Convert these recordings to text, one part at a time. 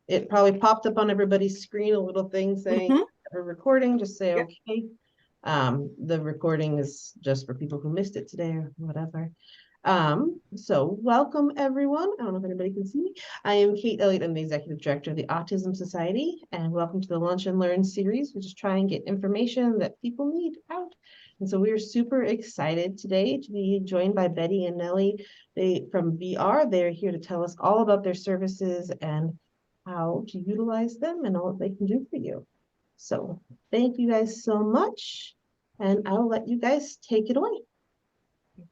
It probably popped up on everybody's screen, a little thing saying we're recording, just say Yep. okay. The recording is just for people who missed it today or whatever. So welcome everyone. I don't know if anybody can see me. I am Kate Elliott. I'm the Executive Director of the Autism Society, and welcome to the Lunch and Learn series. We just try and get information that people need out. And so we are super excited today to be joined by Betty and Nellie from VR. They're here to tell us all about their services and how to utilize them and all that they can do for you. So thank you guys so much, and I'll let you guys take it away.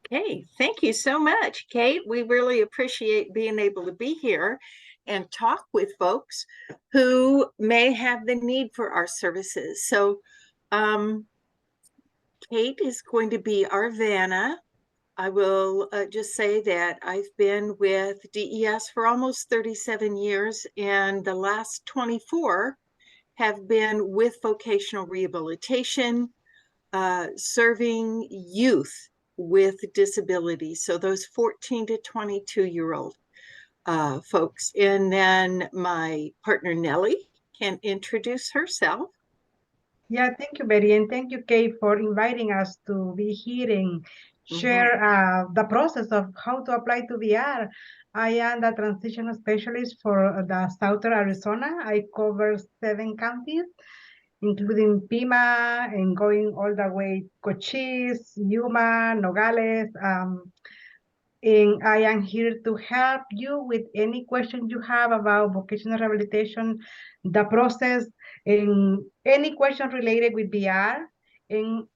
Okay, thank you so much, Kate. We really appreciate being able to be here and talk with folks who may have the need for our services. So Kate is going to be our Vanna. I will just say that I've been with DES for almost 37 years, and the last 24 have been with vocational rehabilitation, serving youth with disabilities. So those 14 to 22-year-old folks. And then my partner, Nellie, can introduce herself. Yeah, thank you, Betty, and thank you, Kay, for inviting us to be here and share the process of how to apply to VR. I am the transition specialist for the Southern Arizona. I cover 7 counties, including Pima and going all the way Cochise, Yuma, Nogales. And I am here to help you with any questions you have about vocational rehabilitation, the process, and any question related with VR. In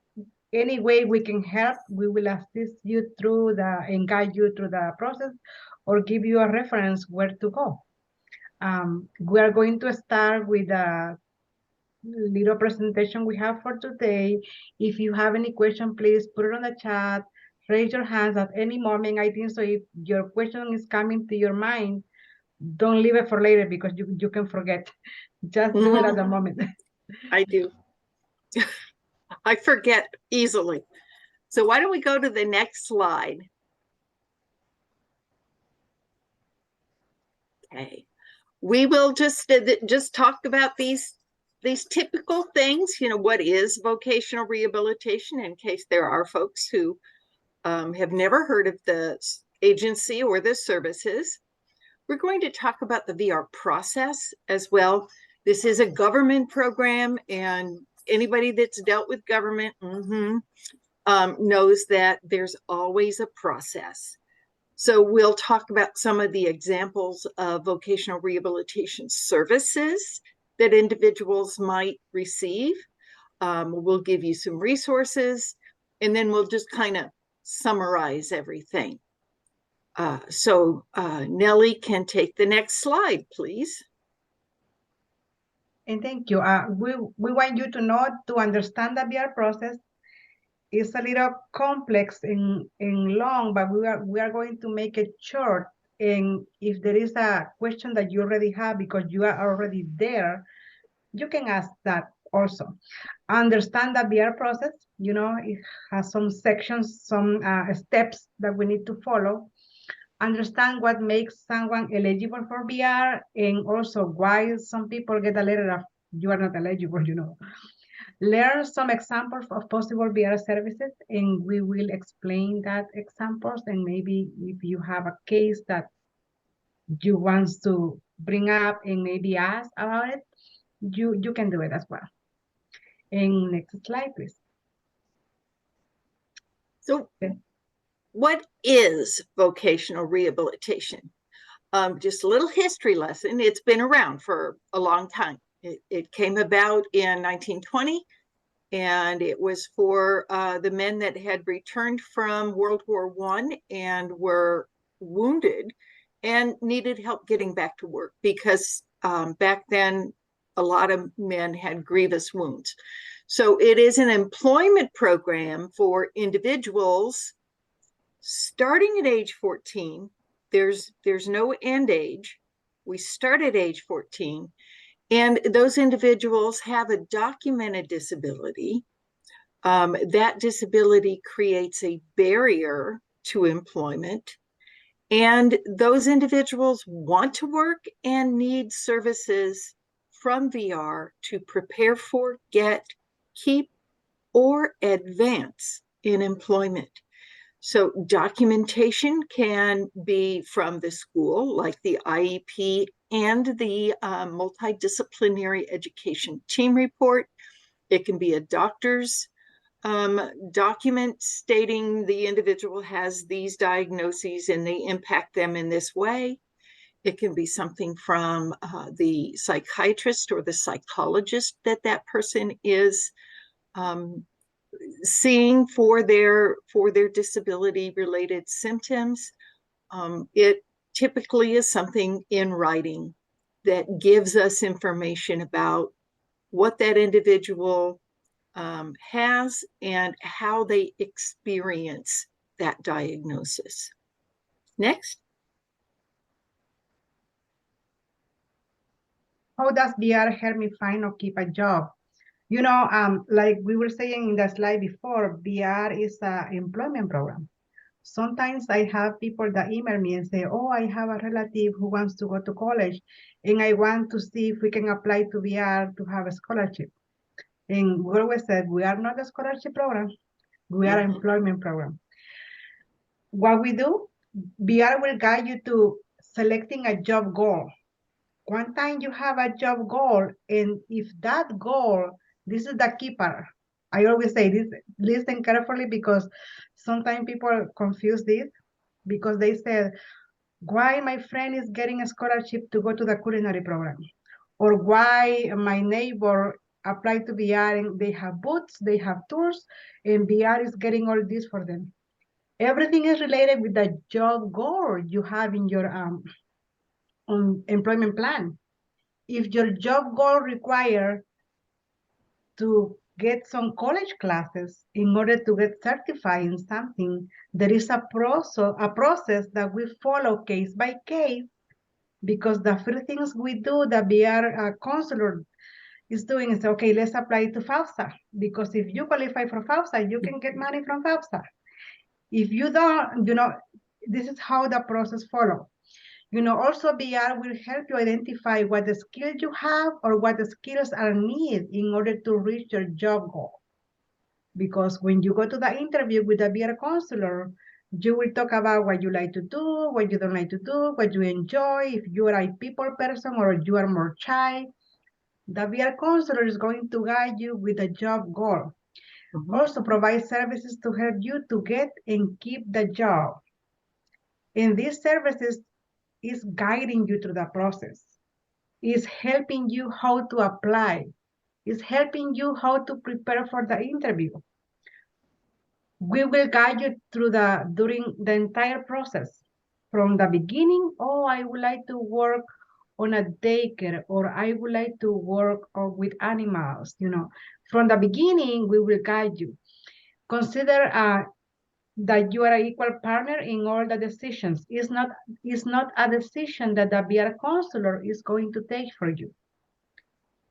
any way we can help, we will assist you through and guide you through the process or give you a reference where to go. We are going to start with a little presentation we have for today. If you have any question, please put it on the chat. Raise your hands at any moment. I think so if your question is coming to your mind, don't leave it for later because you can forget. Just do it at the moment. I do. I forget easily. So why don't we go to the next slide? Okay. We will just talk about these typical things. You know, what is vocational rehabilitation, in case there are folks who have never heard of the agency or the services. We're going to talk about the VR process as well. This is a government program, and anybody that's dealt with government knows that there's always a process. So we'll talk about some of the examples of vocational rehabilitation services that individuals might receive. We'll give you some resources, and then we'll just kind of summarize everything. So Nellie can take the next slide, please. And thank you. We want you to know, to understand the VR process. It's a little complex and long, but we are going to make it short. And if there is a question that you already have because you are already there, you can ask that also. Understand the VR process. You know, it has some sections, some steps that we need to follow. Understand what makes someone eligible for VR, and also why some people get a letter of you are not eligible, you know. Learn some examples of possible VR services, and we will explain that examples. And maybe if you have a case that you want to bring up and maybe ask about it, you can do it as well. And next slide, please. So what is vocational rehabilitation? Just a little history lesson. It's been around for a long time. It came about in 1920, and it was for the men that had returned from World War I and were wounded and needed help getting back to work, because back then a lot of men had grievous wounds. So it is an employment program for individuals starting at age 14. There's no end age. We start at age 14. And those individuals have a documented disability. That disability creates a barrier to employment. And those individuals want to work and need services from VR to prepare for, get, keep, or advance in employment. So documentation can be from the school, like the IEP and the multidisciplinary education team report. It can be a doctor's document stating the individual has these diagnoses and they impact them in this way. It can be something from the psychiatrist or the psychologist that that person is seeing for their disability related symptoms. It typically is something in writing that gives us information about what that individual has and how they experience that diagnosis. Next. How does VR help me find or keep a job? You know, like we were saying in the slide before, VR is an employment program. Sometimes I have people that email me and say, oh, I have a relative who wants to go to college and I want to see if we can apply to VR to have a scholarship. And we always said, we are not a scholarship program, we are an employment program. What we do, VR will guide you to selecting a job goal. One time you have a job goal, and if that goal, this is the key part. I always say this, listen carefully because sometimes people confuse this because they said, why my friend is getting a scholarship to go to the culinary program? Or why my neighbor applied to VR and they have booths, they have tours, and VR is getting all this for them. Everything is related with the job goal you have in your employment plan. If your job goal requires to get some college classes in order to get certified in something, there is a process that we follow case by case, because the first things we do, the VR counselor is doing is, okay, let's apply to FAFSA, because if you qualify for FAFSA, you can get money from FAFSA. If you don't, this is how the process follows. Also VR will help you identify what the skills you have or what the skills are needed in order to reach your job goal. Because when you go to the interview with a VR counselor, you will talk about what you like to do, what you don't like to do, what you enjoy, if you are a people person or you are more shy. The VR counselor is going to guide you with a job goal. Also provide services to help you to get and keep the job. And these services is guiding you through the process, is helping you how to apply, is helping you how to prepare for the interview. We will guide you during the entire process. From the beginning, oh, I would like to work on a daycare, or I would like to work with animals. From the beginning, we will guide you. Consider that you are an equal partner in all the decisions. It's not a decision that the VR counselor is going to take for you.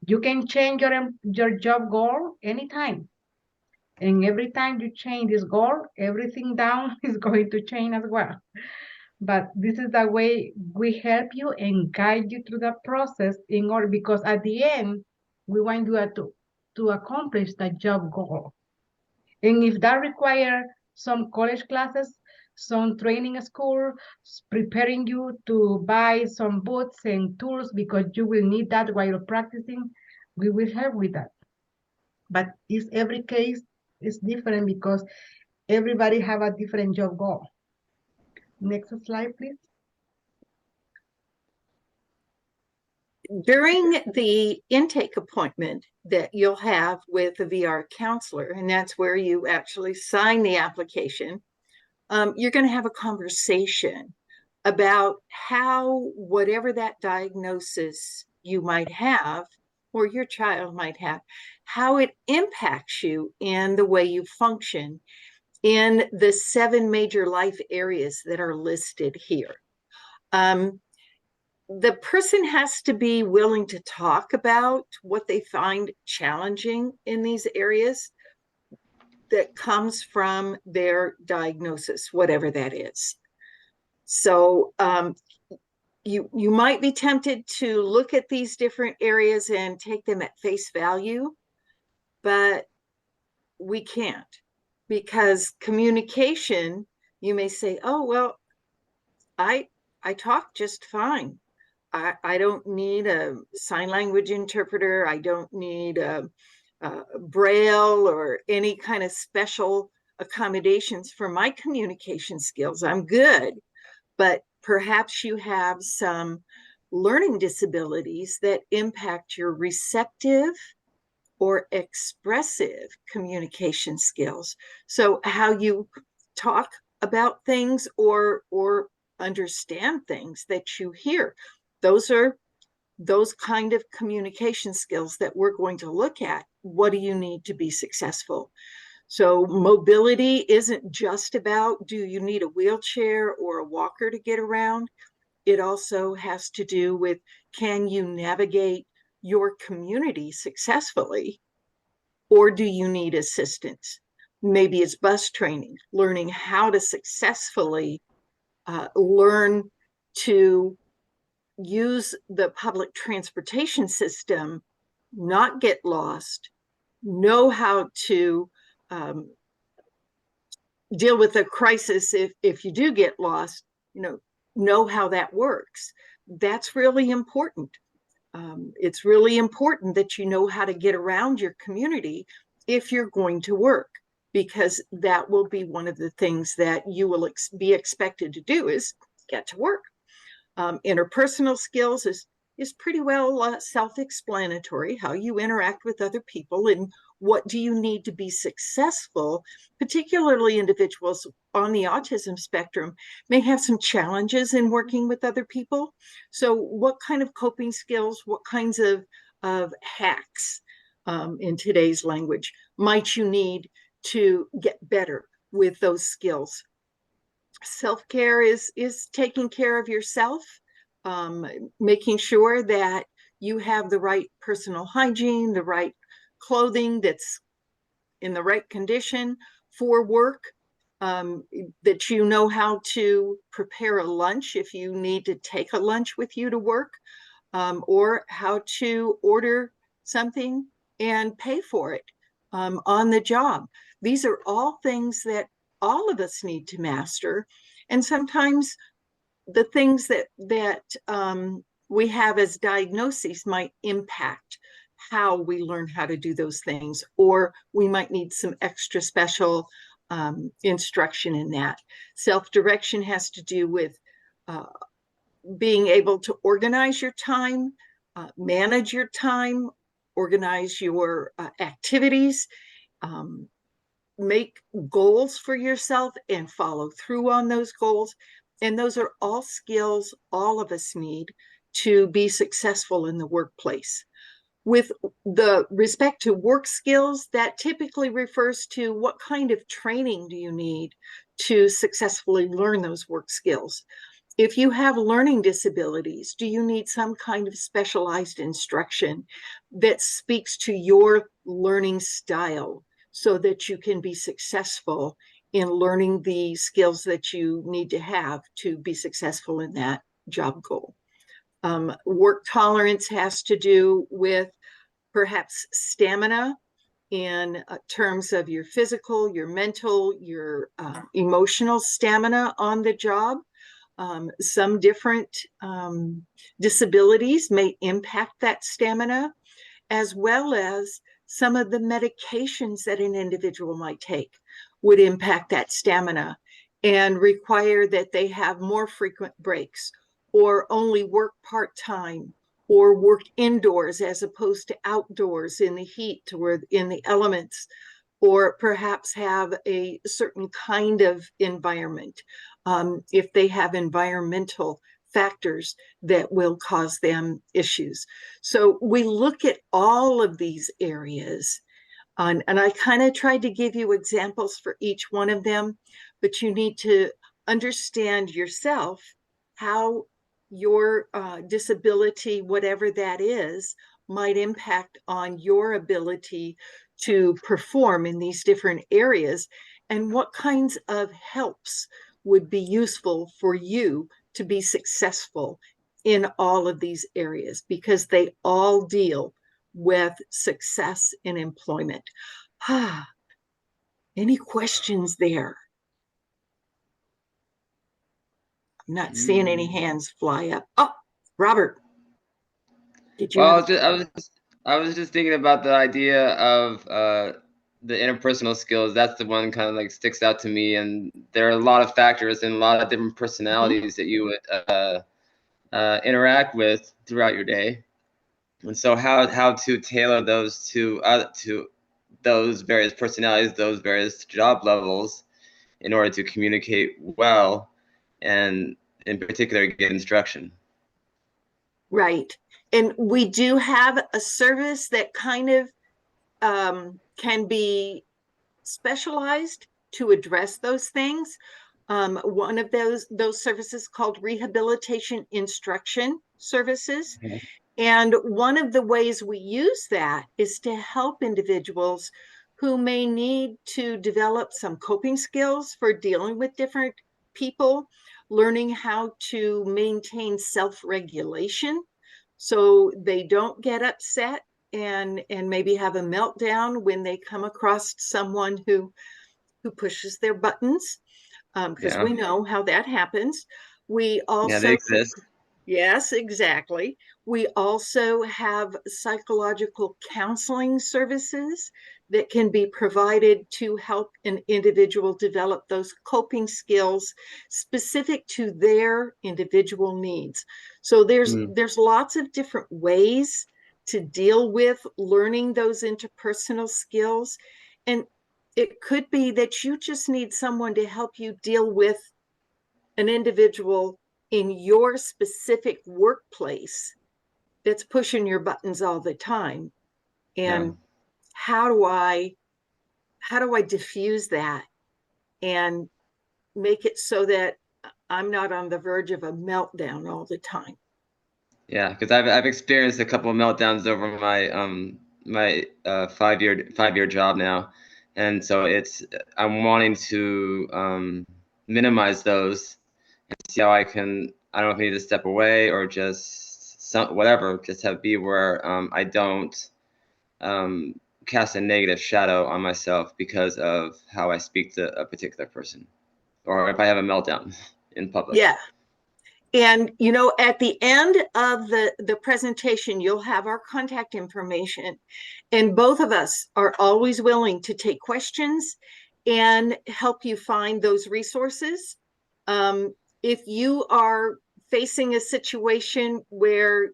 You can change your job goal anytime. And every time you change this goal, everything down is going to change as well. But this is the way we help you and guide you through the process because at the end, we want you to accomplish the job goal. And if that requires some college classes, some training school, preparing you to buy some boots and tools because you will need that while you're practicing, we will help with that. But every case is different because everybody have a different job goal. Next slide, please. During the intake appointment that you'll have with a VR counselor, and that's where you actually sign the application, you're going to have a conversation about how whatever that diagnosis you might have or your child might have, how it impacts you in the way you function in the 7 major life areas that are listed here. The person has to be willing to talk about what they find challenging in these areas that comes from their diagnosis, whatever that is. So you might be tempted to look at these different areas and take them at face value, but we can't, because communication, you may say, oh, well, I talk just fine. I don't need a sign language interpreter. I don't need a Braille or any kind of special accommodations for my communication skills. I'm good. But perhaps you have some learning disabilities that impact your receptive or expressive communication skills. So how you talk about things or understand things that you hear, those are those kind of communication skills that we're going to look at. What do you need to be successful? So mobility isn't just about, do you need a wheelchair or a walker to get around? It also has to do with, can you navigate your community successfully, or do you need assistance? Maybe it's bus training, learning how to successfully learn to use the public transportation system, not get lost, know how to deal with a crisis if you do get lost, know how that works. That's really important. It's really important that you know how to get around your community if you're going to work, because that will be one of the things that you will be expected to do, is get to work. Interpersonal skills is pretty well self-explanatory, how you interact with other people and what do you need to be successful. Particularly individuals on the autism spectrum may have some challenges in working with other people. So what kind of coping skills, what kinds of hacks, in today's language, might you need to get better with those skills? Self-care is taking care of yourself, making sure that you have the right personal hygiene, the right clothing that's in the right condition for work, that you know how to prepare a lunch if you need to take a lunch with you to work, or how to order something and pay for it on the job. These are all things that all of us need to master. And sometimes the things that we have as diagnoses might impact how we learn how to do those things, or we might need some extra special instruction in that. Self-direction has to do with being able to organize your time, manage your time, organize your activities, make goals for yourself and follow through on those goals. And those are all skills all of us need to be successful in the workplace. With the respect to work skills, that typically refers to what kind of training do you need to successfully learn those work skills. If you have learning disabilities, do you need some kind of specialized instruction that speaks to your learning style so that you can be successful in learning the skills that you need to have to be successful in that job goal? Work tolerance has to do with perhaps stamina in terms of your physical, your mental, your emotional stamina on the job. Some different disabilities may impact that stamina, as well as some of the medications that an individual might take would impact that stamina and require that they have more frequent breaks, or only work part-time, or work indoors as opposed to outdoors in the heat or in the elements, or perhaps have a certain kind of environment, if they have environmental factors that will cause them issues. So we look at all of these areas, and I kind of tried to give you examples for each one of them, but you need to understand yourself how your disability, whatever that is, might impact on your ability to perform in these different areas, and what kinds of helps would be useful for you to be successful in all of these areas, because they all deal with success in employment. Any questions there? I'm not seeing any hands fly up. Oh, Robert, did you Well, have? I was just thinking about the idea of the interpersonal skills. That's the one kind of like sticks out to me, and there are a lot of factors and a lot of different personalities that you would interact with throughout your day, and so how to tailor those to those various personalities, those various job levels, in order to communicate well, and in particular get instruction. Right. And we do have a service that kind of can be specialized to address those things. One of those services called rehabilitation instruction services. Okay. And one of the ways we use that is to help individuals who may need to develop some coping skills for dealing with different people, learning how to maintain self-regulation so they don't get upset and maybe have a meltdown when they come across someone who pushes their buttons, because Yeah. we know how that happens. We Yeah, they also, exist. yes, exactly. We also have psychological counseling services that can be provided to help an individual develop those coping skills specific to their individual needs. So there's lots of different ways to deal with learning those interpersonal skills. And it could be that you just need someone to help you deal with an individual in your specific workplace that's pushing your buttons all the time. And Yeah. how do I diffuse that and make it so that I'm not on the verge of a meltdown all the time? Yeah, because I've experienced a couple of meltdowns over my 5-year job now, and so I'm wanting to minimize those and see how I don't know if I need to step away or just whatever, just have be where I don't cast a negative shadow on myself because of how I speak to a particular person, or if I have a meltdown in public. Yeah. And, at the end of the presentation, you'll have our contact information. And both of us are always willing to take questions and help you find those resources. If you are facing a situation where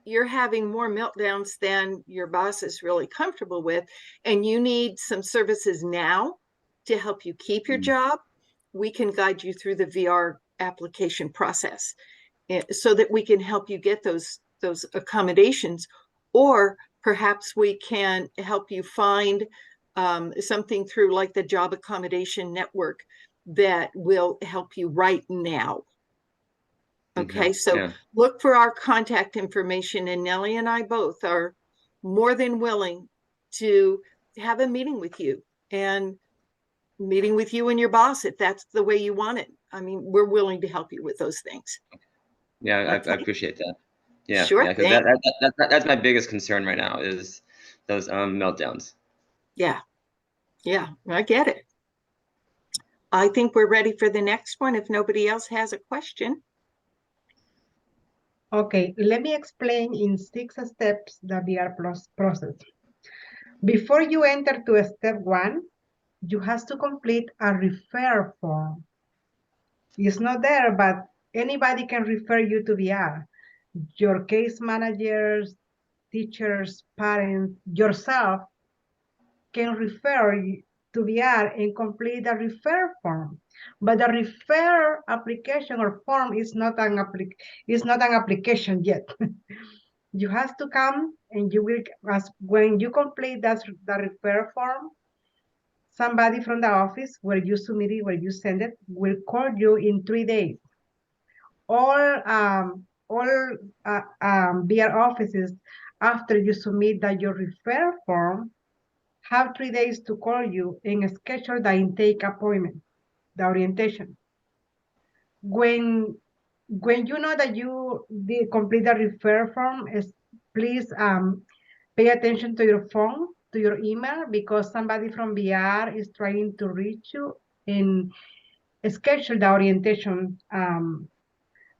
you're having more meltdowns than your boss is really comfortable with, and you need some services now to help you keep your job, we can guide you through the VR application process so that we can help you get those accommodations, or perhaps we can help you find something through like the job accommodation network that will help you right now. Okay, so Yeah. look for our contact information, and Nellie and I both are more than willing to have a meeting with you, and meeting with you and your boss if that's the way you want it. I mean, we're willing to help you with those things. Yeah, I Okay. appreciate that. Yeah, Sure yeah, because thing. that's my biggest concern right now is those meltdowns. Yeah, I get it. I think we're ready for the next one if nobody else has a question. Okay, let me explain in 6 steps the VR process. Before you enter to step 1, you have to complete a refer form. It's not there, but anybody can refer you to VR. Your case managers, teachers, parents, yourself can refer to VR and complete the refer form. But the refer application or form is not an application yet. You have to come and you will, when you complete the refer form, somebody from the office where you submit it, where you send it, will call you in 3 days. All VR offices, after you submit your refer form, have 3 days to call you and schedule the intake appointment, the orientation. when you know that you did complete the refer form, please pay attention to your phone, to your email, because somebody from VR is trying to reach you and schedule the orientation.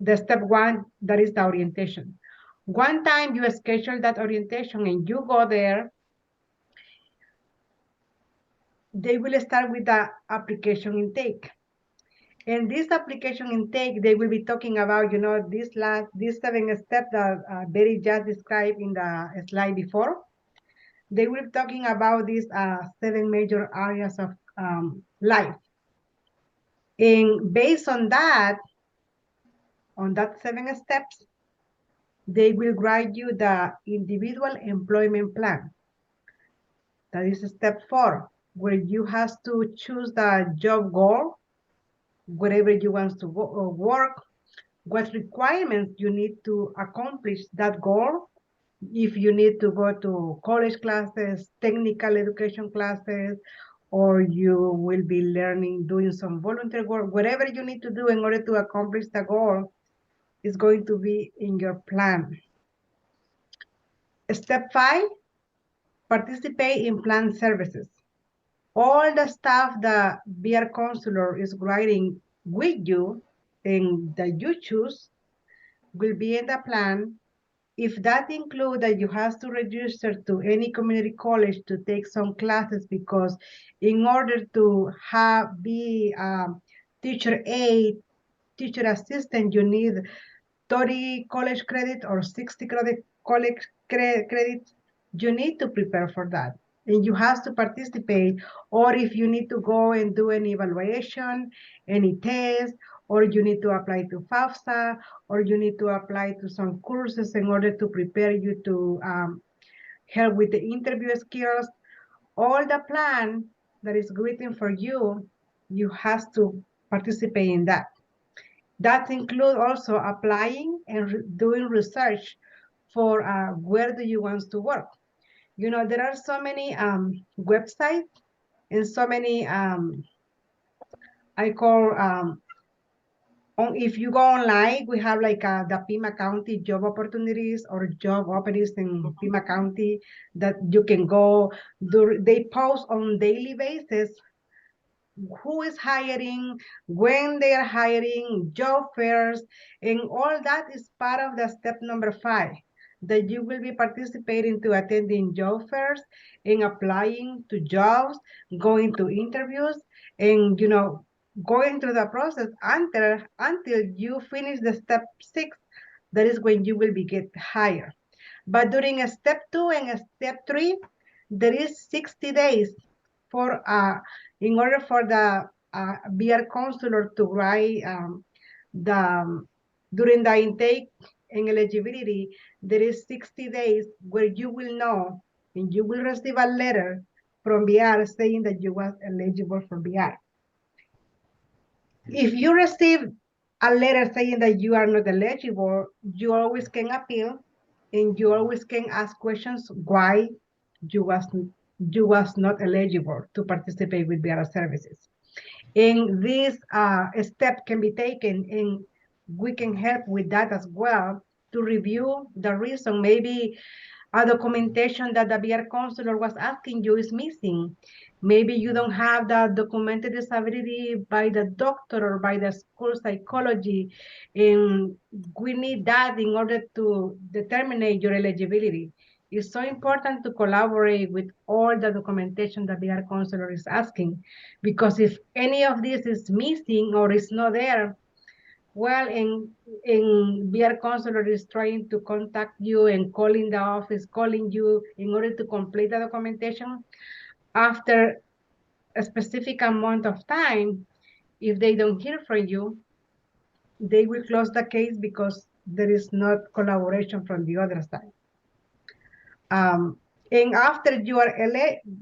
The step one, that is the orientation. One time you schedule that orientation and you go there, they will start with the application intake. And this application intake, they will be talking about, these 7 steps that Betty just described in the slide before. They will be talking about these 7 major areas of life. And based on that 7 steps, they will write you the individual employment plan. That is step 4, where you have to choose the job goal, wherever you want to work, what requirements you need to accomplish that goal. If you need to go to college classes, technical education classes, or you will be learning, doing some volunteer work, whatever you need to do in order to accomplish the goal is going to be in your plan. Step 5, participate in plan services. All the stuff that VR counselor is writing with you and that you choose will be in the plan. If that includes that you have to register to any community college to take some classes, because in order to be teacher aide, teacher assistant, you need 30 college credit or 60 college credits. You need to prepare for that. And you have to participate, or if you need to go and do an evaluation, any test, or you need to apply to FAFSA, or you need to apply to some courses in order to prepare you to help with the interview skills. All the plan that is written for you, you have to participate in that. That includes also applying and doing research for where do you want to work. There are so many websites and so many, I call, if you go online, we have like the Pima County job opportunities or job openings in Pima County that you can go. They post on daily basis who is hiring, when they are hiring, job fairs, and all that is part of the step number 5, that you will be participating to attending job fairs and applying to jobs, going to interviews, and going through the process until you finish the step 6. That is when you will be get hired. But during a step 2 and a step 3, there is 60 days for in order for the VR counselor to write during the intake and eligibility. There is 60 days where you will know and you will receive a letter from VR saying that you was eligible for VR. If you receive a letter saying that you are not eligible, you always can appeal and you always can ask questions why you was not eligible to participate with VR services. And this step can be taken, and we can help with that as well to review the reason. Maybe a documentation that the VR counselor was asking you is missing. Maybe you don't have the documented disability by the doctor or by the school psychology, and we need that in order to determine your eligibility. It's so important to collaborate with all the documentation that the VR counselor is asking, because if any of this is missing or is not there, well, in VR counselor is trying to contact you and calling the office, calling you in order to complete the documentation. After a specific amount of time, if they don't hear from you, they will close the case because there is not collaboration from the other side. And after you are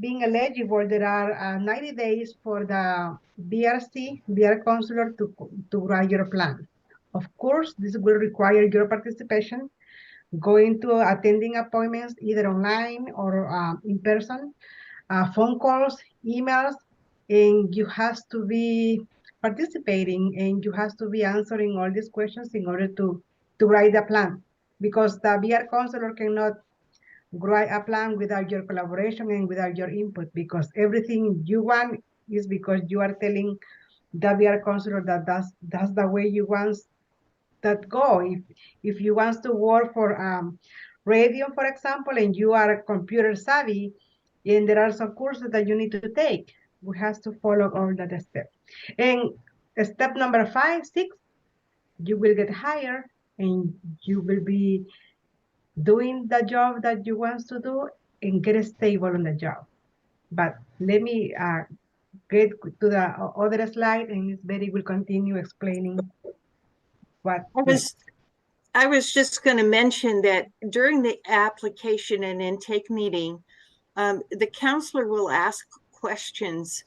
being eligible, there are 90 days for the VR counselor to write your plan. Of course, this will require your participation, going to attending appointments either online or in person, phone calls, emails, and you have to be participating, and you have to be answering all these questions in order to write the plan, because the VR counselor cannot write a plan without your collaboration and without your input, because everything you want is because you are telling the VR counselor that that's the way you want that go. If you want to work for radio, for example, and you are computer savvy, and there are some courses that you need to take, we have to follow all that steps. And step number 5, 6, you will get hired and you will be doing the job that you want to do and get stable on the job. But let me get to the other slide, and Ms. Betty will continue explaining what next. I was just going to mention that during the application and intake meeting, the counselor will ask questions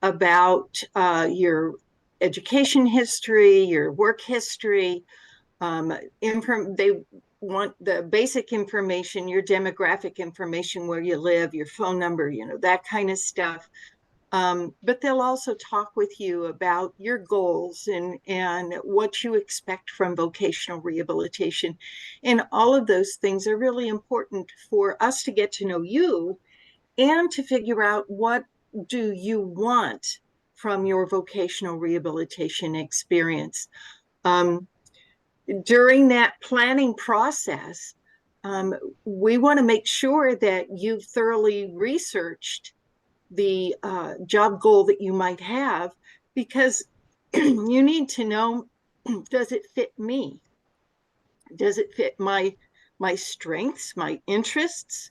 about your education history, your work history. They want the basic information, your demographic information, where you live, your phone number, that kind of stuff. But they'll also talk with you about your goals and what you expect from vocational rehabilitation. And all of those things are really important for us to get to know you and to figure out what do you want from your vocational rehabilitation experience. During that planning process, we want to make sure that you've thoroughly researched the job goal that you might have, because you need to know, does it fit me? Does it fit my strengths, my interests?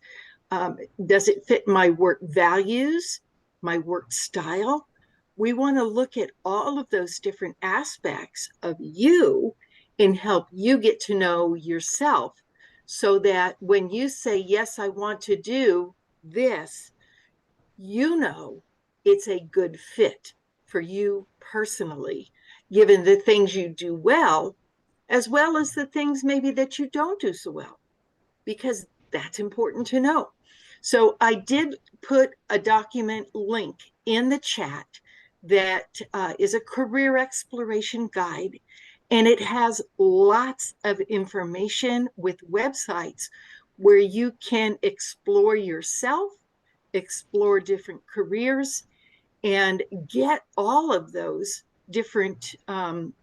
Does it fit my work values, my work style? We want to look at all of those different aspects of you and help you get to know yourself, so that when you say, yes, I want to do this, you know it's a good fit for you personally, given the things you do well, as well as the things maybe that you don't do so well, because that's important to know. So I did put a document link in the chat that is a career exploration guide, and it has lots of information with websites where you can explore yourself, explore different careers, and get all of those different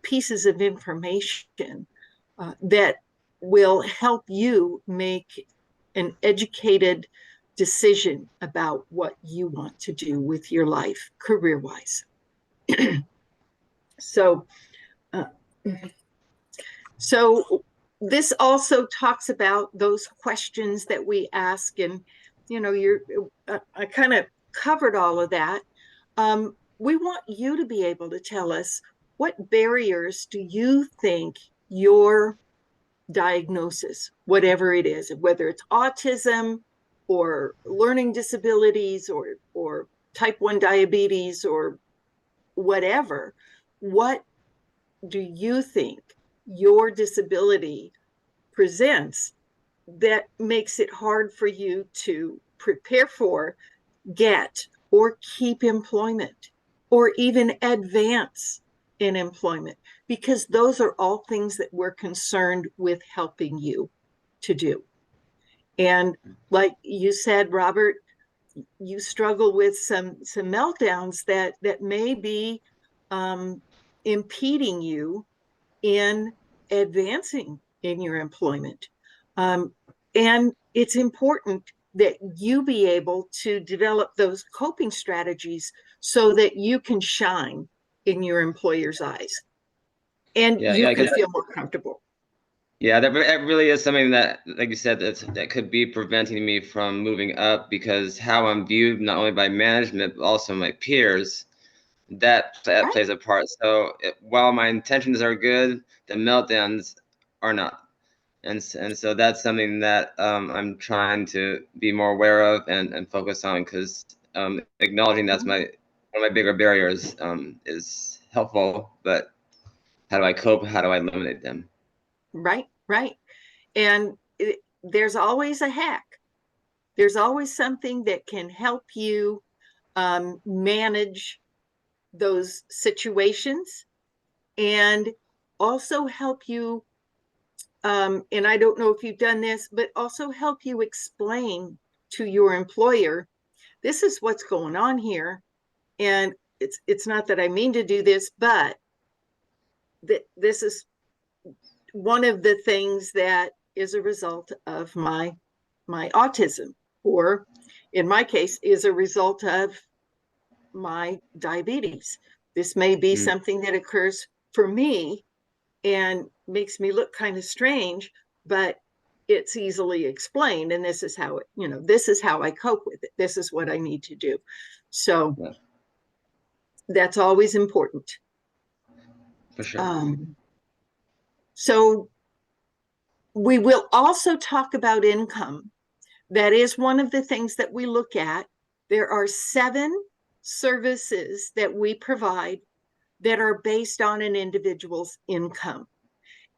pieces of information that will help you make an educated decision about what you want to do with your life career-wise. So this also talks about those questions that we ask, and I kind of covered all of that. We want you to be able to tell us, what barriers do you think your diagnosis, whatever it is, whether it's autism or learning disabilities or type 1 diabetes or whatever, what do you think your disability presents that makes it hard for you to prepare for, get, or keep employment, or even advance in employment? Because those are all things that we're concerned with helping you to do. And like you said, Robert, you struggle with some meltdowns that may be impeding you in advancing in your employment. And it's important that you be able to develop those coping strategies so that you can shine in your employer's eyes and you can feel more comfortable. Yeah, that really is something that, like you said, that could be preventing me from moving up, because how I'm viewed not only by management but also my peers, that plays a part. So while my intentions are good, the meltdowns are not, and so that's something that I'm trying to be more aware of and focus on, because acknowledging that's one of my bigger barriers is helpful, but how do I cope? How do I eliminate them? Right. And there's always a hack. There's always something that can help you manage those situations and also help you, and I don't know if you've done this, but also help you explain to your employer, this is what's going on here. And it's not that I mean to do this, but this is one of the things that is a result of my autism, or in my case, is a result of my diabetes. This may be something that occurs for me and makes me look kind of strange, but it's easily explained. And this is how it, this is how I cope with it. This is what I need to do. So that's always important. For sure. So we will also talk about income. That is one of the things that we look at. There are 7 services that we provide that are based on an individual's income.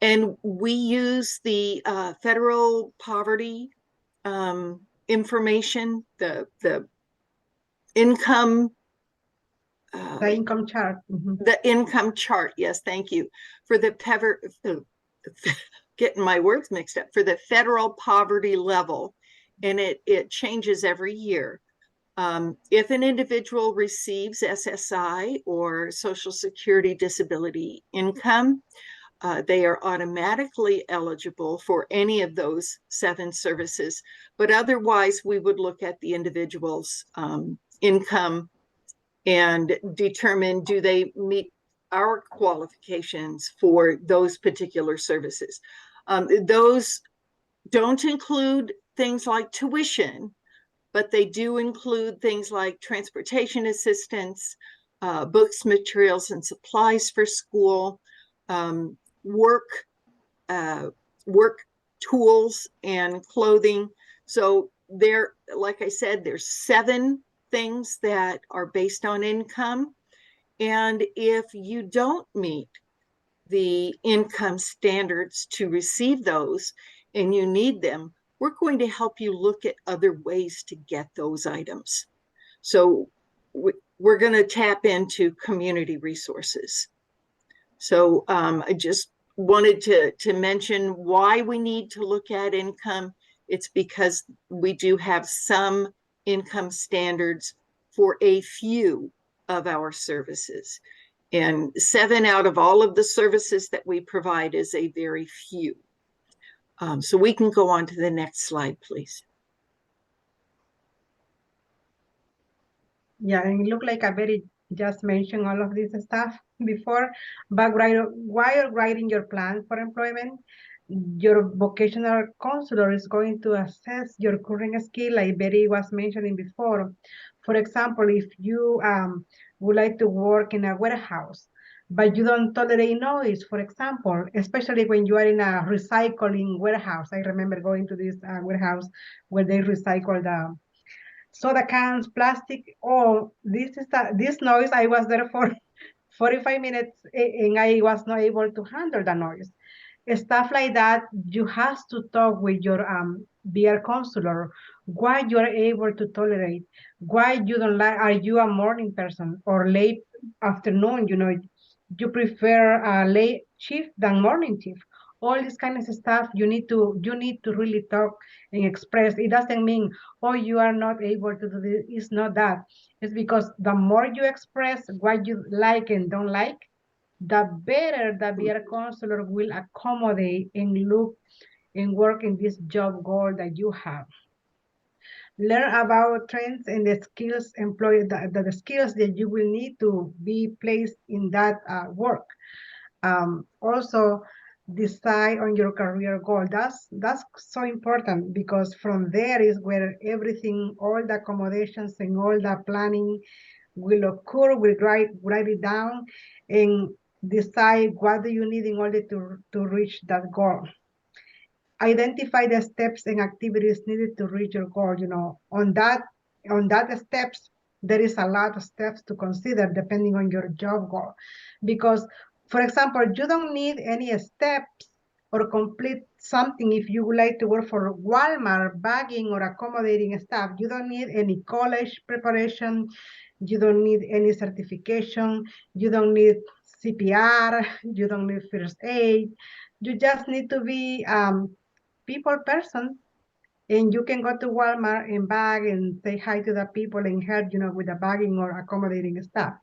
And we use the federal poverty information, the income. The income chart. The income chart, yes, thank you. For the getting my words mixed up, for the federal poverty level, and it changes every year. If an individual receives SSI or Social Security disability income, they are automatically eligible for any of those 7 services. But otherwise, we would look at the individual's income and determine, do they meet our qualifications for those particular services. Those don't include things like tuition, but they do include things like transportation assistance, books, materials, and supplies for school, work tools and clothing. So there, like I said, there's 7 things that are based on income. And if you don't meet the income standards to receive those and you need them, we're going to help you look at other ways to get those items. So we're going to tap into community resources. So I just wanted to mention why we need to look at income. It's because we do have some income standards for a few of our services. And 7 out of all of the services that we provide is a very few. So we can go on to the next slide, please. Yeah, and it looked like I very just mentioned all of this stuff before, but while writing your plan for employment, your vocational counselor is going to assess your current skill, like Betty was mentioning before. For example, if you would like to work in a warehouse, but you don't tolerate noise, for example, especially when you are in a recycling warehouse. I remember going to this warehouse where they recycle the soda cans, plastic. Oh, this noise. I was there for 45 minutes and I was not able to handle the noise. Stuff like that, you have to talk with your VR counselor, why you are able to tolerate, why you don't like, are you a morning person or late afternoon, you prefer a late shift than morning shift. All this kind of stuff you need to really talk and express. It doesn't mean, oh, you are not able to do this. It's not that. It's because the more you express what you like and don't like, the better the VR counselor will accommodate and look and work in this job goal that you have. Learn about trends and the skills the skills that you will need to be placed in that work. Also, decide on your career goal. That's so important, because from there is where everything, all the accommodations and all the planning will occur. We'll write it down and decide what do you need in order to reach that goal. Identify the steps and activities needed to reach your goal. On that steps, there is a lot of steps to consider depending on your job goal. Because, for example, you don't need any steps or complete something. If you would like to work for Walmart, bagging or accommodating staff, you don't need any college preparation. You don't need any certification. You don't need CPR. You don't need first aid. You just need to be people person, and you can go to Walmart and bag and say hi to the people and help, with the bagging or accommodating staff.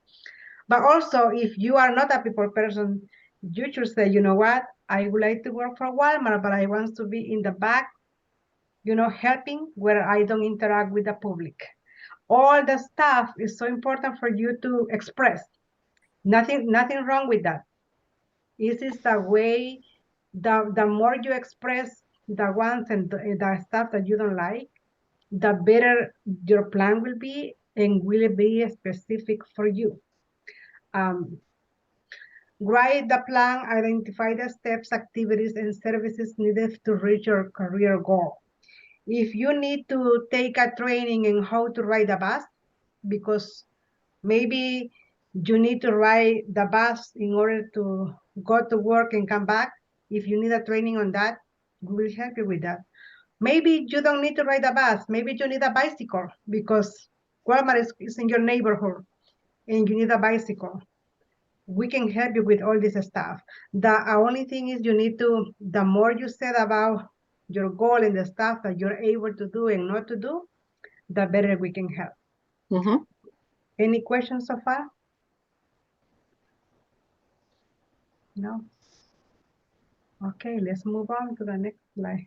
But also, if you are not a people person, you should say, you know what, I would like to work for Walmart, but I want to be in the back, helping where I don't interact with the public. All the stuff is so important for you to express. Nothing wrong with that. This is the way, the more you express the ones and the stuff that you don't like, the better your plan will be and will be specific for you. Write the plan, identify the steps, activities, and services needed to reach your career goal. If you need to take a training in how to ride a bus, because maybe you need to ride the bus in order to go to work and come back, if you need a training on that, we will help you with that. Maybe you don't need to ride a bus. Maybe you need a bicycle because Walmart is in your neighborhood and you need a bicycle. We can help you with all this stuff. The only thing is you need to, the more you said about your goal and the stuff that you're able to do and not to do, the better we can help. Mm-hmm. Any questions so far? No? Okay, let's move on to the next slide.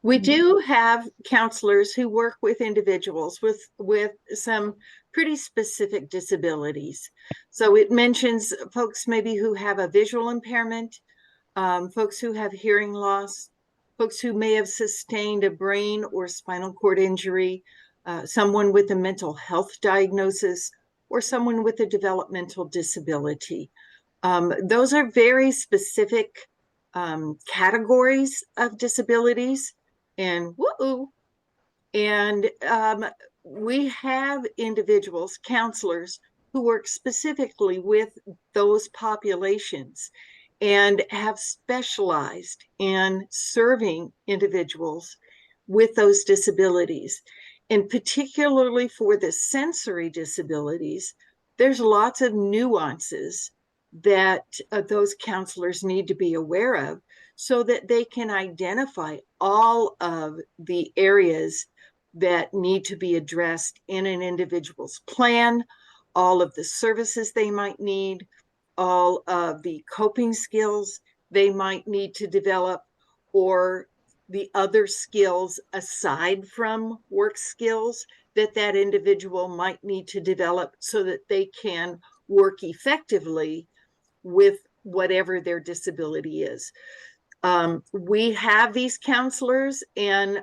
We do have counselors who work with individuals with some pretty specific disabilities. So it mentions folks maybe who have a visual impairment, folks who have hearing loss, folks who may have sustained a brain or spinal cord injury, someone with a mental health diagnosis, or someone with a developmental disability. Those are very specific categories of disabilities. And we have individuals, counselors, who work specifically with those populations and have specialized in serving individuals with those disabilities. And particularly for the sensory disabilities, there's lots of nuances that those counselors need to be aware of so that they can identify all of the areas that need to be addressed in an individual's plan, all of the services they might need, all of the coping skills they might need to develop, or the other skills aside from work skills that that individual might need to develop so that they can work effectively with whatever their disability is. We have these counselors, and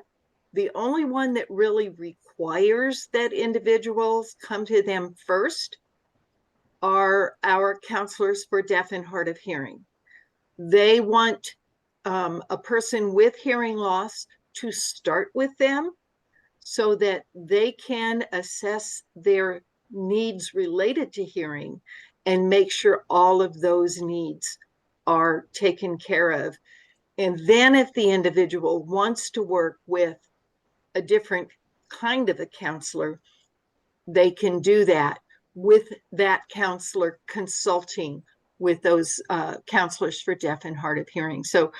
the only one that really requires that individuals come to them first are our counselors for deaf and hard of hearing. They want a person with hearing loss to start with them so that they can assess their needs related to hearing and make sure all of those needs are taken care of. And then if the individual wants to work with a different kind of a counselor, they can do that with that counselor consulting with those counselors for deaf and hard of hearing. So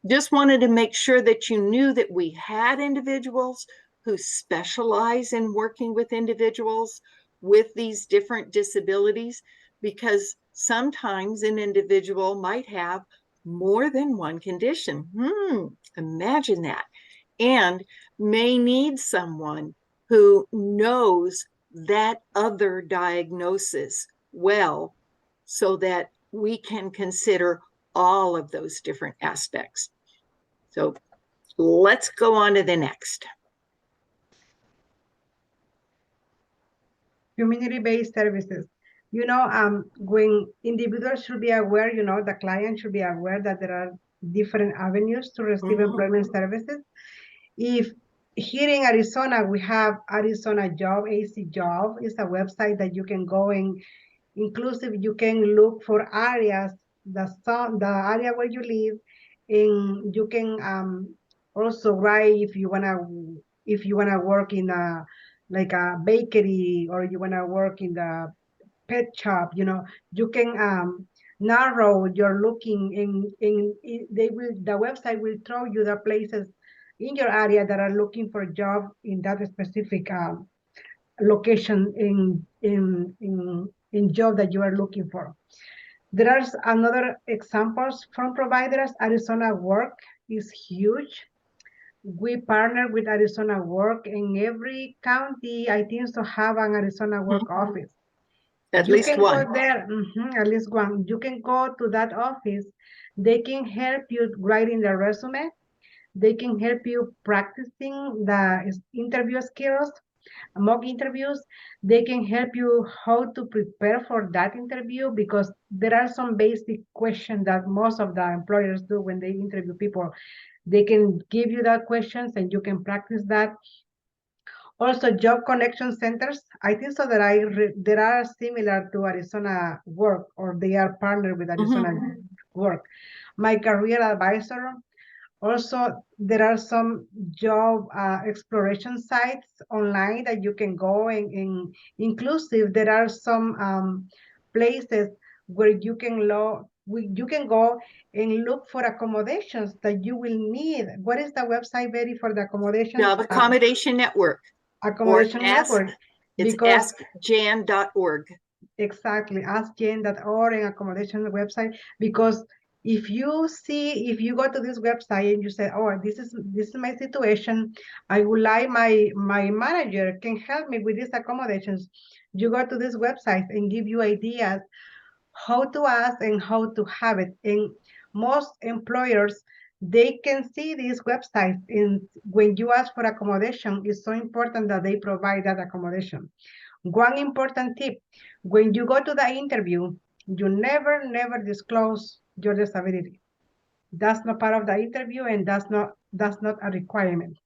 just wanted to make sure that you knew that we had individuals who specialize in working with individuals with these different disabilities, because sometimes an individual might have more than one condition. Imagine that. And may need someone who knows that other diagnosis well so that we can consider all of those different aspects. So let's go on to the next. Community-based services. When individuals should be aware, the client should be aware that there are different avenues to receive employment services. If here in Arizona, we have Arizona Job, AC Job is a website that you can go and inclusive, you can look for areas the area where you live, and you can also write if you wanna work in a like a bakery, or you wanna work in the pet shop. You can narrow your looking in the website will throw you the places in your area that are looking for a job in that specific location in job that you are looking for. There are another examples from providers. Arizona Work is huge. We partner with Arizona Work, in every county, I think, so have an Arizona Work office. At You least can one. go there, at least one. You can go to that office. They can help you writing the resume. They can help you practicing the interview skills, mock interviews. They can help you how to prepare for that interview, because there are some basic questions that most of the employers do when they interview people. They can give you that questions and you can practice that. Also, job connection centers. I think so that there are similar to Arizona Work, or they are partnered with Arizona Work. My career advisor. Also, there are some job exploration sites online that you can go, and inclusive, there are some places where you can go and look for accommodations that you will need. What is the website, Betty, for the accommodations? Job Accommodation Network. Accommodation network. It's Because askjan.org. exactly, askjan.org and accommodation website. Because if you go to this website and you say, oh, this is my situation, I would like my manager can help me with these accommodations. You go to this website and give you ideas how to ask and how to have it. And most employers, they can see these websites, and when you ask for accommodation, it's so important that they provide that accommodation. One important tip: when you go to the interview, you never disclose your disability. That's not part of the interview, and that's not a requirement.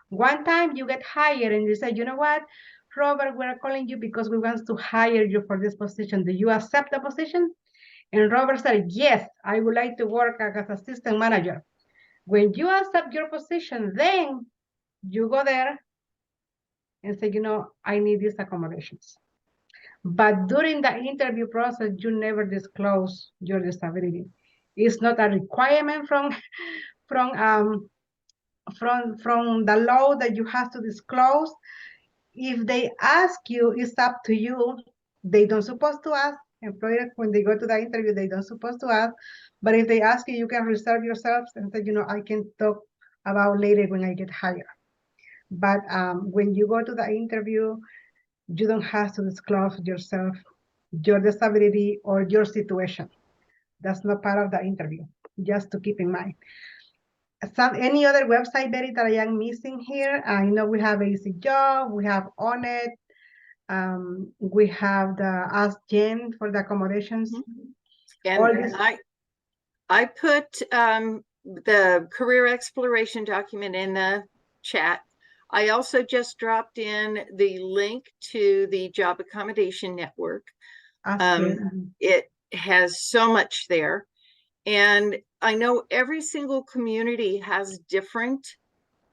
One time you get hired and you say, you know what, Robert, we're calling you because we want to hire you for this position. Do you accept the position? And Robert said, yes, I would like to work as assistant manager. When you accept your position, then you go there and say, I need these accommodations. But during the interview process, you never disclose your disability. It's not a requirement from the law that you have to disclose. If they ask you, it's up to you. They don't supposed to ask. Employers, when they go to the interview, they don't supposed to ask. But if they ask you, you can reserve yourself and say, I can talk about later when I get hired. But when you go to the interview, you don't have to disclose yourself, your disability, or your situation. That's not part of the interview, just to keep in mind. Any other website, Betty, that I am missing here? I know we have Easy Job, we have On It, we have the Ask Jen for the accommodations. And I put the career exploration document in the chat. I also just dropped in the link to the Job Accommodation Network. It has so much there. And I know every single community has different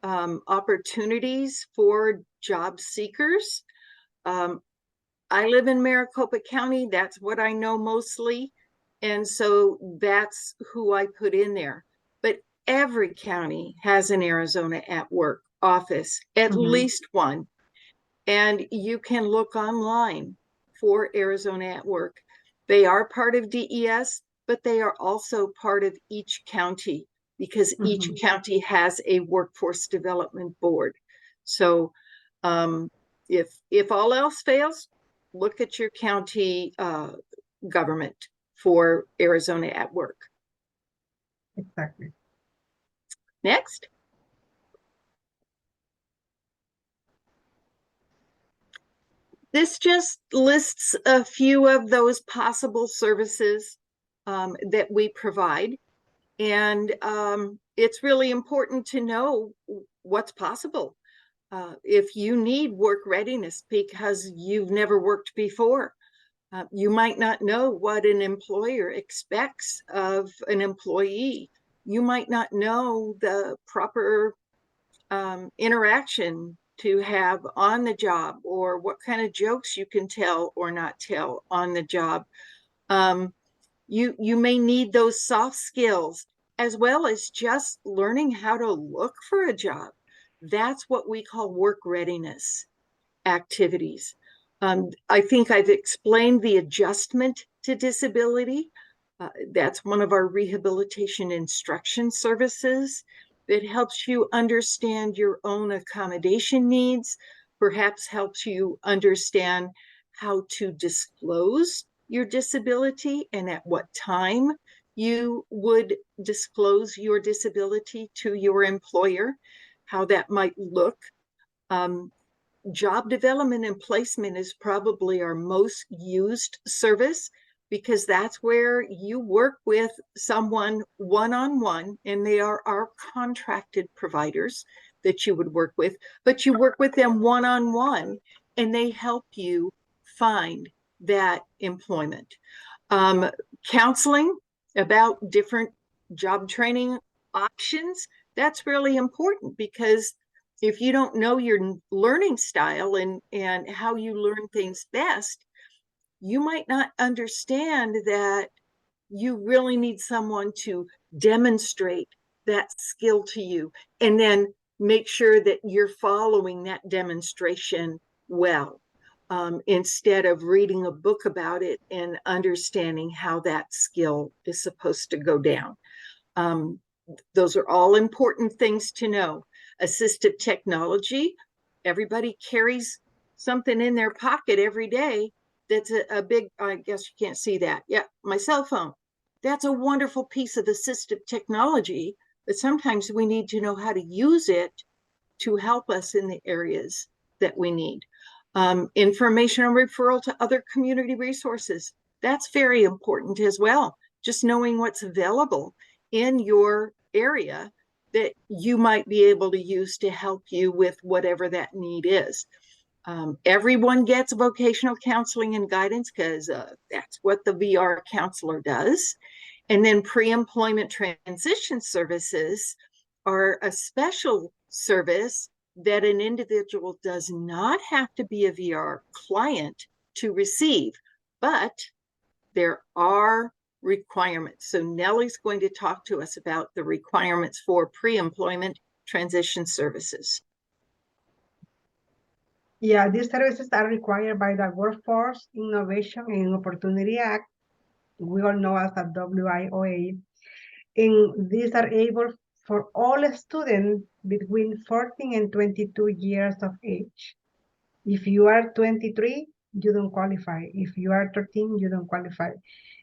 opportunities for job seekers. I live in Maricopa County. That's what I know mostly. And so that's who I put in there. But every county has an Arizona at Work office, at least one. And you can look online for Arizona at Work. They are part of DES, but they are also part of each county, because each county has a workforce development board. So if all else fails, look at your county government for Arizona at Work. Exactly. Next. This just lists a few of those possible services that we provide. And it's really important to know what's possible. If you need work readiness because you've never worked before, You might not know what an employer expects of an employee. You might not know the proper interaction to have on the job, or what kind of jokes you can tell or not tell on the job. You may need those soft skills, as well as just learning how to look for a job. That's what we call work readiness activities. I think I've explained the adjustment to disability. That's one of our rehabilitation instruction services that helps you understand your own accommodation needs, perhaps helps you understand how to disclose your disability and at what time you would disclose your disability to your employer, how that might look. Job development and placement is probably our most used service, because that's where you work with someone one-on-one, and they are our contracted providers that you would work with, but you work with them one-on-one and they help you find that employment. Counseling about different job training options, that's really important, because if you don't know your learning style and how you learn things best, you might not understand that you really need someone to demonstrate that skill to you, and then make sure that you're following that demonstration well, instead of reading a book about it and understanding how that skill is supposed to go down. Those are all important things to know. Assistive technology, everybody carries something in their pocket every day that's a big, I guess you can't see that. Yeah, my cell phone. That's a wonderful piece of assistive technology, but sometimes we need to know how to use it to help us in the areas that we need. Information and referral to other community resources, that's very important as well. Just knowing what's available in your area that you might be able to use to help you with whatever that need is. Everyone gets vocational counseling and guidance, because that's what the VR counselor does. And then pre-employment transition services are a special service that an individual does not have to be a VR client to receive, but there are requirements. So Nellie's going to talk to us about the requirements for pre-employment transition services. Yeah, these services are required by the Workforce Innovation and Opportunity Act, we all know as the WIOA, and these are able for all students between 14 and 22 years of age. If you are 23, you don't qualify. If you are 13, you don't qualify.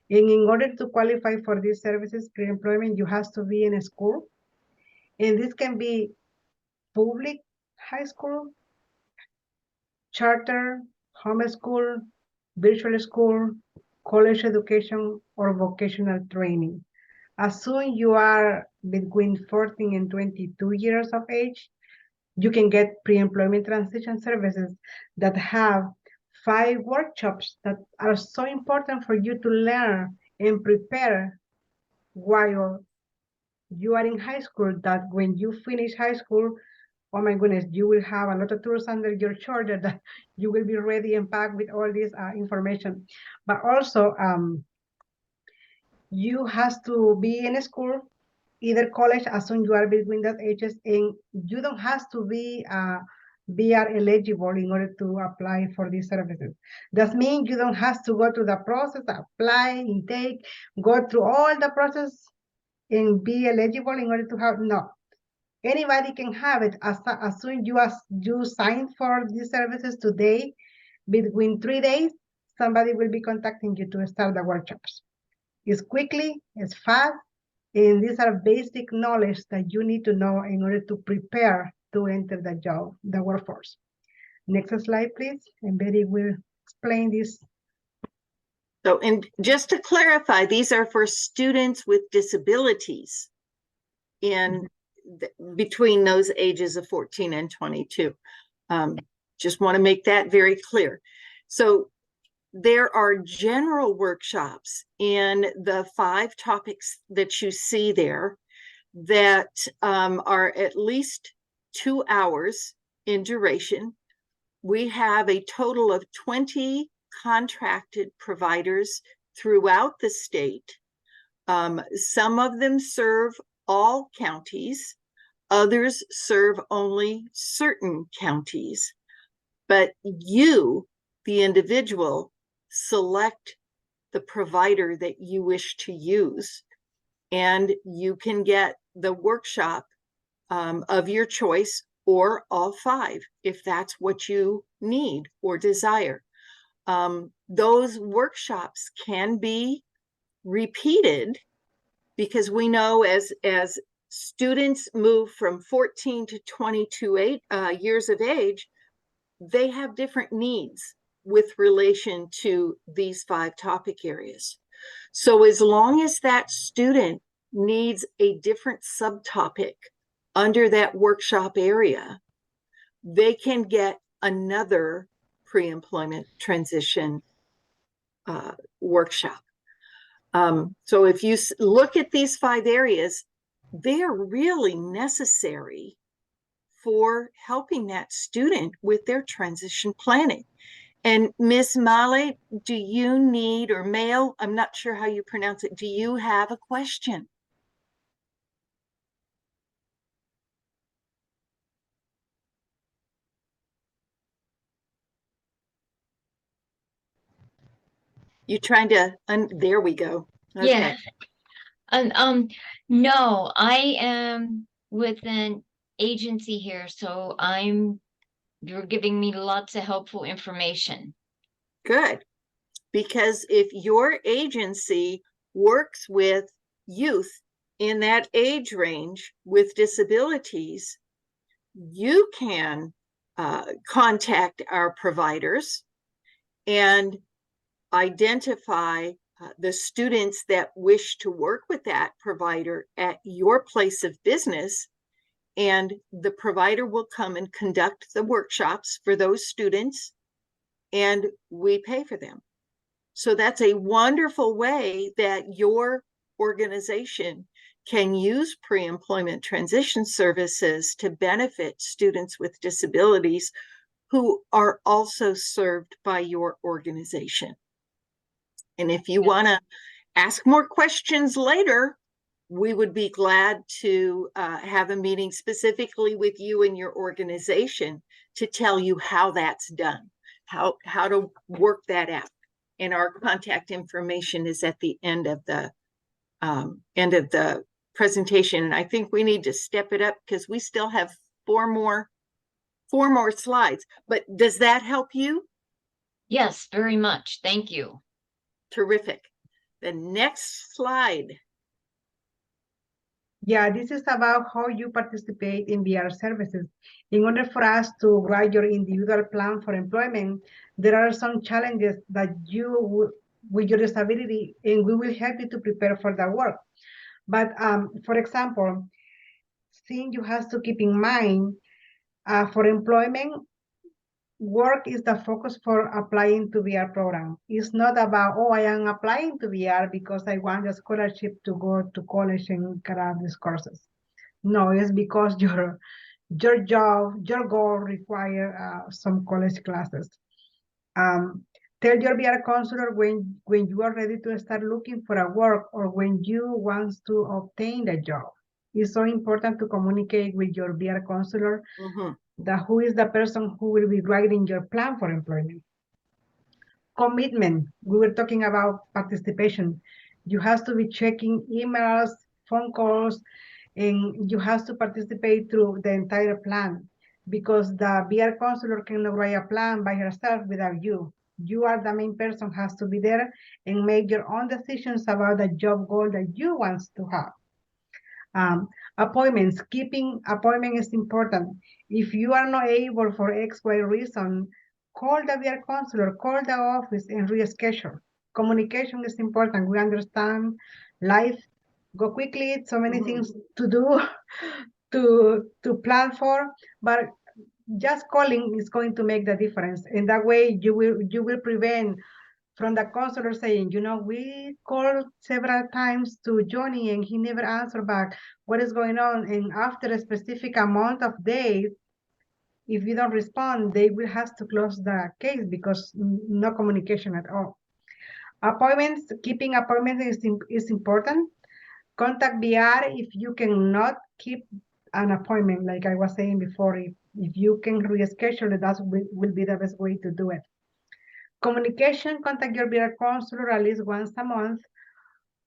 And in order to qualify for these services, pre-employment, you have to be in a school. And this can be public high school, charter, homeschool, virtual school, college education, or vocational training. As soon you are between 14 and 22 years of age, you can get pre-employment transition services that have 5 workshops that are so important for you to learn and prepare while you are in high school, that when you finish high school, oh my goodness, you will have a lot of tools under your shoulder that you will be ready and packed with all this information. But also, you have to be in a school, either college, as soon you are between that ages, and you don't have to be VR eligible in order to apply for these services. That means you don't have to go through the process, apply, intake, go through all the process and be eligible in order to have, no. Anybody can have it as soon as you sign for these services today. Between 3 days, somebody will be contacting you to start the workshops. It's quickly, it's fast, and these are basic knowledge that you need to know in order to prepare to enter the job, the workforce. Next slide, please, and Betty will explain this. So, and just to clarify, these are for students with disabilities in between those ages of 14 and 22. Just want to make that very clear. So there are general workshops in the 5 topics that you see there that are at least 2 hours in duration. We have a total of 20 contracted providers throughout the state. Some of them serve all counties, others serve only certain counties. But you, the individual, select the provider that you wish to use, and you can get the workshop of your choice, or all 5 if that's what you need or desire. Those workshops can be repeated, because we know as students move from 14 to 22 years of age, they have different needs with relation to these 5 topic areas. So as long as that student needs a different subtopic under that workshop area, they can get another pre-employment transition workshop. So if you look at these 5 areas, they're really necessary for helping that student with their transition planning. And Ms. Male, do you need, or Male, I'm not sure how you pronounce it, do you have a question? You trying to, there we go. Okay. Yeah. And no, I am with an agency here, so you're giving me lots of helpful information. Good. Because if your agency works with youth in that age range with disabilities, you can contact our providers and identify the students that wish to work with that provider at your place of business, and the provider will come and conduct the workshops for those students, and we pay for them. So that's a wonderful way that your organization can use pre-employment transition services to benefit students with disabilities who are also served by your organization. And if you want to ask more questions later, we would be glad to have a meeting specifically with you and your organization to tell you how that's done, how to work that out. And our contact information is at the end of the presentation. And I think we need to step it up because we still have 4 more slides. But does that help you? Yes, very much. Thank you. Terrific. The next slide. Yeah, this is about how you participate in VR services. In order for us to write your individual plan for employment, there are some challenges that you, with your disability, and we will help you to prepare for that work. But for example, thing you have to keep in mind for employment, work is the focus for applying to VR program. It's not about, oh, I am applying to VR because I want a scholarship to go to college and grab these courses. No, it's because your job, your goal require some college classes. Tell your VR counselor when you are ready to start looking for a work or when you want to obtain a job. It's so important to communicate with your VR counselor that who is the person who will be writing your plan for employment. Commitment. We were talking about participation. You have to be checking emails, phone calls, and you have to participate through the entire plan because the VR counselor cannot write a plan by herself without you. You are the main person who has to be there and make your own decisions about the job goal that you want to have. Appointments, keeping appointment is important. If you are not able for X, Y reason, call the VR counselor, call the office and reschedule. Communication is important. We understand life go quickly, so many things to do, to plan for, but just calling is going to make the difference. And that way you will prevent from the counselor saying, you know, we called several times to Johnny and he never answered back. What is going on? And after a specific amount of days, if you don't respond, they will have to close the case because no communication at all. Appointments, keeping appointments is important. Contact VR if you cannot keep an appointment, like I was saying before. If you can reschedule it, that will be the best way to do it. Communication, contact your VR counselor at least once a month,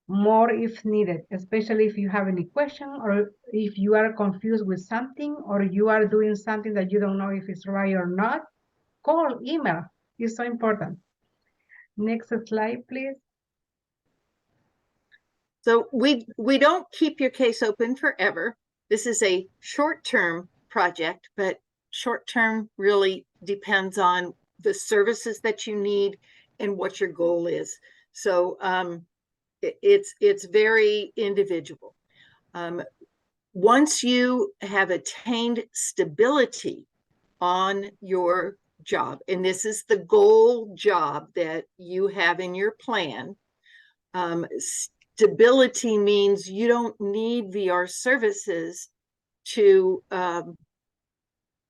more if needed, especially if you have any question or if you are confused with something or you are doing something that you don't know if it's right or not. Call, email is so important. Next slide, please. So we don't keep your case open forever. This is a short-term project, but short-term really depends on the services that you need and what your goal is. So it's very individual. Once you have attained stability on your job, and this is the goal job that you have in your plan, stability means you don't need VR services to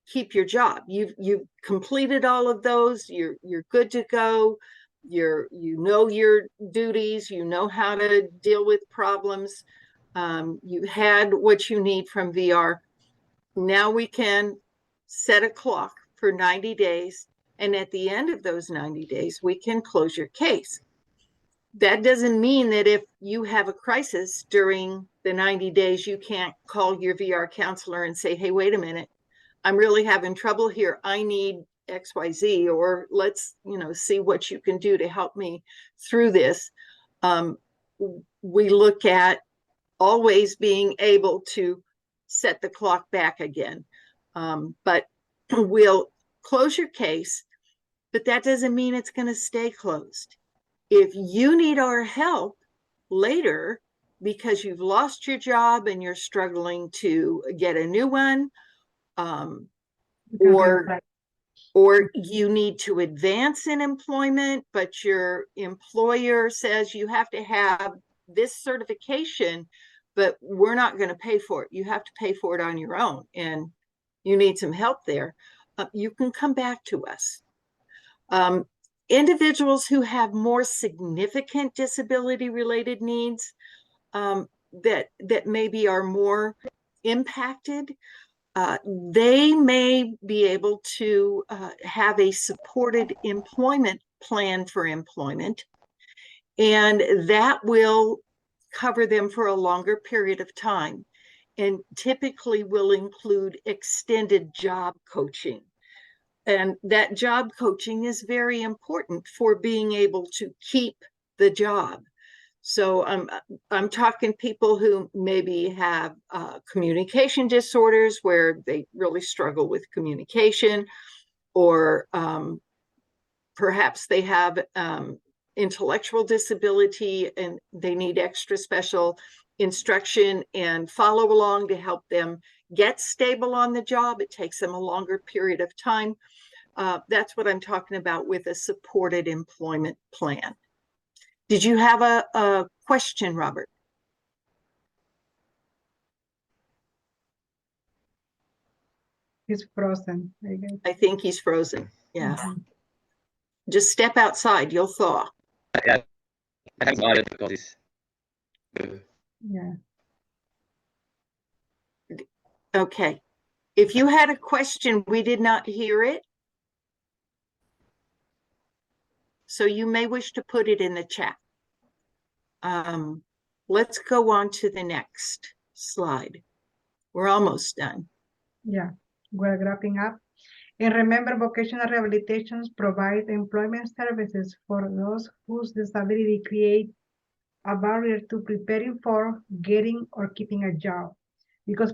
keep your job. You've completed all of those. You're good to go. You know your duties. You know how to deal with problems. You had what you need from VR. Now we can set a clock for 90 days. And at the end of those 90 days, we can close your case. That doesn't mean that if you have a crisis during the 90 days, you can't call your VR counselor and say, hey, wait a minute, I'm really having trouble here. I need XYZ, or let's, see what you can do to help me through this. We look at always being able to set the clock back again. But we'll close your case, but that doesn't mean it's going to stay closed. If you need our help later because you've lost your job and you're struggling to get a new one, or you need to advance in employment, but your employer says you have to have this certification, but we're not going to pay for it. You have to pay for it on your own, and you need some help there. You can come back to us. Individuals who have more significant disability-related needs that maybe are more impacted, they may be able to have a supported employment plan for employment, and that will cover them for a longer period of time, and typically will include extended job coaching. And that job coaching is very important for being able to keep the job. So I'm talking people who maybe have communication disorders where they really struggle with communication, or perhaps they have intellectual disability and they need extra special instruction and follow along to help them get stable on the job. It takes them a longer period of time. That's what I'm talking about with a supported employment plan. Did you have a question, Robert? He's frozen, I guess. I think he's frozen. Yeah. Just step outside, you'll thaw. Yeah, I have a lot of difficulties. Yeah. Okay. If you had a question, we did not hear it. So you may wish to put it in the chat. Let's go on to the next slide. We're almost done. Yeah, we're wrapping up. And remember, vocational rehabilitations provide employment services for those whose disability creates a barrier to preparing for, getting, or keeping a job. Because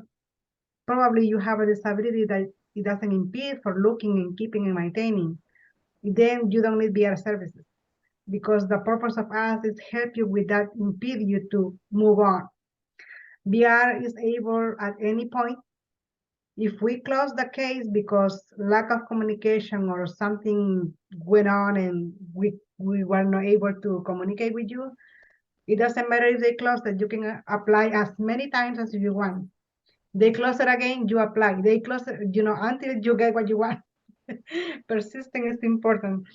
probably you have a disability that it doesn't impede for looking and keeping and maintaining. Then you don't need VR services, because the purpose of us is help you with that, impede you to move on. VR is able at any point, If we close the case because lack of communication or something went on and we were not able to communicate with you, it doesn't matter if they close it. You can apply as many times as you want. They close it again, you apply. They close it, until you get what you want. Persisting is important.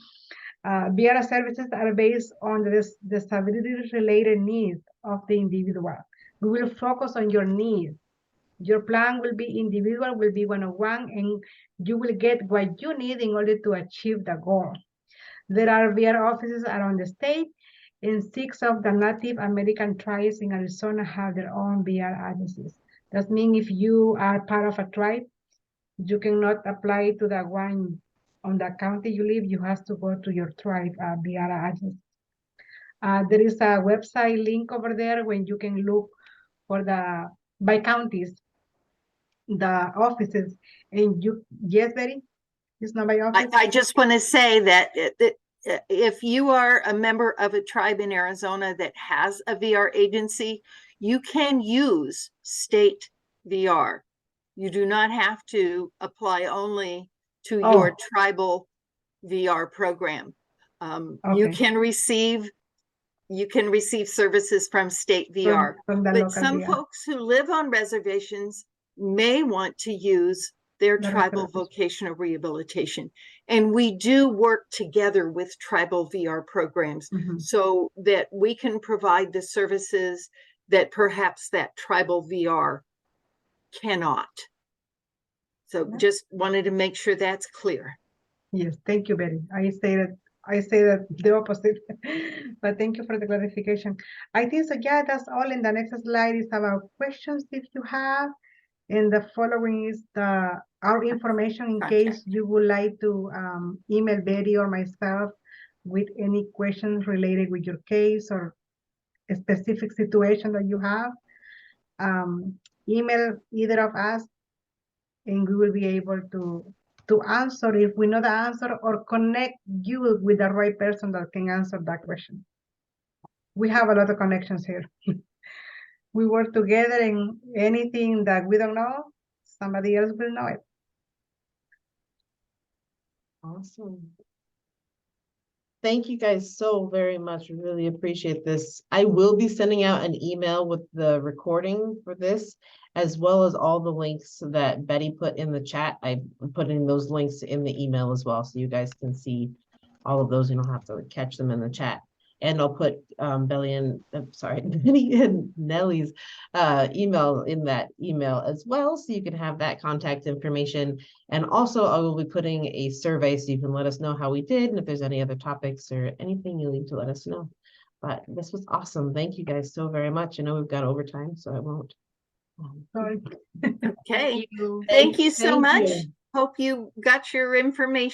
VR services are based on the disability-related needs of the individual. We will focus on your needs. Your plan will be individual, will be one-on-one, and you will get what you need in order to achieve the goal. There are VR offices around the state, and 6 of the Native American tribes in Arizona have their own VR agencies. That means if you are part of a tribe, you cannot apply to the one on the county you live. You have to go to your tribe VR agency. There is a website link over there when you can look for the by counties, the offices, and yes, Betty, it's not by office. I just want to say that if you are a member of a tribe in Arizona that has a VR agency, you can use state VR. You do not have to apply only to your tribal VR program. You can receive services from state VR, but some VR. Folks who live on reservations may want to use their tribal vocational rehabilitation. And we do work together with tribal VR programs so that we can provide the services that perhaps that tribal VR cannot. So just wanted to make sure that's clear. Yes, thank you, Betty. I say that the opposite, but thank you for the clarification. I think so. Yeah, that's all. In the next slide is about questions if you have, and the following is our information in case you would like to email Betty or myself with any questions related with your case or a specific situation that you have. Email either of us, and we will be able to answer if we know the answer or connect you with the right person that can answer that question. We have a lot of connections here. We work together, and anything that we don't know, somebody else will know it. Awesome. Thank you guys so very much. We really appreciate this. I will be sending out an email with the recording for this, as well as all the links that Betty put in the chat. I'm putting those links in the email as well, so you guys can see all of those. You don't have to catch them in the chat. And I'll put Betty and Nellie's email in that email as well, so you can have that contact information. And also I will be putting a survey so you can let us know how we did, and if there's any other topics or anything you need to let us know. But this was awesome. Thank you guys so very much. I know we've got overtime, so I won't. Okay. Thank you so much. Hope you got your information.